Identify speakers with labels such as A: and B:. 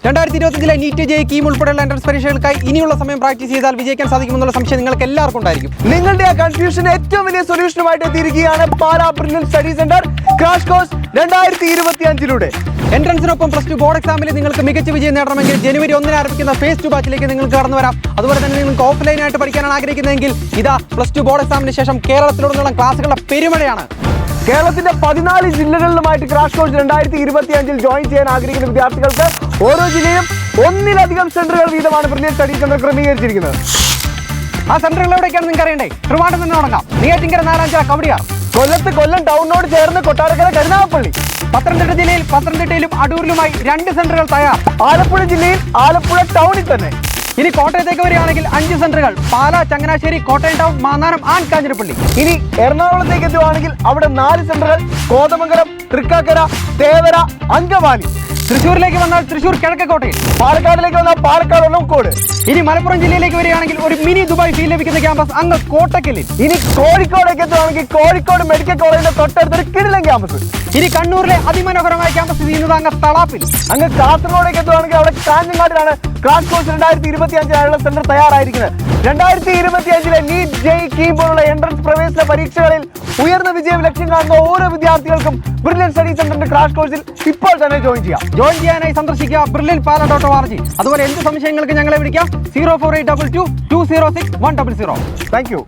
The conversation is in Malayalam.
A: 2025 നീറ്റ് ജെ കീം ഉൾപ്പെടെയുള്ള എൻട്രൻസ് പരീക്ഷകൾക്കായി ഇനിയുള്ള സമയം പ്രാക്ടീസ് ചെയ്താൽ വിജയിക്കാൻ സാധിക്കുമെന്നുള്ള സംശയം നിങ്ങൾക്ക് എല്ലാവർക്കും ഉണ്ടായിരിക്കും.
B: നിങ്ങളുടെ ആ കൺഫ്യൂഷന് ഏറ്റവും വലിയ സൊല്യൂഷനുമായിട്ട് എത്തിയിരിക്കുകയാണ് Pala Brilliant study centre crash course 2025
A: എൻട്രൻസിനൊപ്പം പ്ലസ് ടു ബോർഡ് എക്സാമിൽ നിങ്ങൾക്ക് മികച്ച വിജയം നേടണമെങ്കിൽ ജനുവരി 1 ആരംഭിക്കുന്ന ഫേസ് 2 ബാച്ചിലേക്ക് നിങ്ങൾക്ക് കടന്നു വരാം. അതുപോലെ തന്നെ നിങ്ങൾക്ക് ഓഫ്ലൈനായിട്ട് പഠിക്കാനാണ് ആഗ്രഹിക്കുന്നതെങ്കിൽ ഇതാ പ്ലസ് ടു ബോർഡ് എക്സാമിന് ശേഷം കേരളത്തിലുടനീളം ക്ലാസുകളുടെ പെരുമഴയാണ്.
B: കേരളത്തിന്റെ 14 ജില്ലകളിലുമായിട്ട് ക്രാഷ് കോഴ്സ് 2025 ജോയിൻ ചെയ്യാൻ ആഗ്രഹിക്കുന്ന വിദ്യാർത്ഥികൾക്ക് ഓരോ ജില്ലയും ഒന്നിലധികം സെന്ററുകൾ വീതമാണ് ബ്രില്യൻ സ്റ്റഡി സെന്റർ ക്രമീകരിച്ചിരിക്കുന്നത്.
A: ആ സെന്ററുകൾ എവിടേക്കാണ് നിങ്ങൾക്ക് അറിയണ്ടേ? ട്രിവാൻഡ്രം തന്നെ തുടങ്ങാം. നെയ്യാറ്റിൻകര, നാലാഞ്ചിറ, കവടിയാർ.
B: കൊല്ലത്ത് കൊല്ലം ടൗണിനോട് ചേർന്ന് കൊട്ടാരക്കര, കരുനാഗപ്പള്ളി.
A: പത്തനംതിട്ട ജില്ലയിൽ പത്തനംതിട്ടയിലും അടൂരിലുമായി 2 സെന്ററുകൾ തയ്യാർ.
B: ആലപ്പുഴ ജില്ലയിൽ ആലപ്പുഴ ടൗണിൽ തന്നെ.
A: ഇനി കോട്ടയത്തേക്ക് വരികയാണെങ്കിൽ 5 സെന്ററുകൾ: പാലാ, ചങ്ങനാശ്ശേരി, കോട്ടയം ടൗൺ, മാന്നാനം ആൻഡ് കാഞ്ഞിരപ്പള്ളി.
B: ഇനി എറണാകുളത്തേക്ക് എത്തുകയാണെങ്കിൽ അവിടെ 4 സെന്ററുകൾ: കോതമംഗലം, തൃക്കാക്കര, തേവര, അങ്കമാലി.
A: തൃശ്ശൂരിലേക്ക് വന്നാൽ തൃശ്ശൂർ കിഴക്കേക്കോട്ടയിൽ.
B: പാലക്കാടിലേക്ക് വന്നാൽ പാലക്കാട് ഒലവക്കോട്.
A: ഇനി മലപ്പുറം ജില്ലയിലേക്ക് വരികയാണെങ്കിൽ ഒരു മിനി ദുബായ് ഫീൽ ലഭിക്കുന്ന ക്യാമ്പസ് അങ്ങ് കോട്ടക്കലിൽ.
B: ഇനി കോഴിക്കോടേക്ക് എത്തുകയാണെങ്കിൽ കോഴിക്കോട് മെഡിക്കൽ കോളേജിന്റെ തൊട്ടടുത്തൊരു കിടിലൻ ക്യാമ്പസ്.
A: ഇനി കണ്ണൂരിലെ അതിമനോഹരമായ ക്യാമ്പസ് ചെയ്യുന്നത് അങ്ങ് തളാപ്പിൽ.
B: അങ്ങ് കാസർഗോഡേക്ക് എത്തുകയാണെങ്കിൽ അവിടെ കാഞ്ഞങ്ങാടിലാണ് ക്രാഷ് കോഴ്സ് 2025 സെന്റർ തയ്യാറായിരിക്കുന്നത്. 2025 നീറ്റ് ജെ കീം പോലുള്ള എൻട്രൻസ് പ്രവേശന പരീക്ഷകളിൽ ഉയർന്ന വിജയം ലക്ഷ്യം കാണുന്ന ഓരോ വിദ്യാർത്ഥികൾക്കും ബ്രില്യൻ സ്റ്റഡി സെന്ററിന്റെ ക്രാഷ് കോഴ്സിൽ ഇപ്പോൾ തന്നെ ജോയിൻ ചെയ്യാനായി സന്ദർശിക്കുക brilliantpala.org. അതുപോലെ എന്ത് സംശയങ്ങൾക്ക് ഞങ്ങളെ വിളിക്കാം 04822 206 100. Thank you.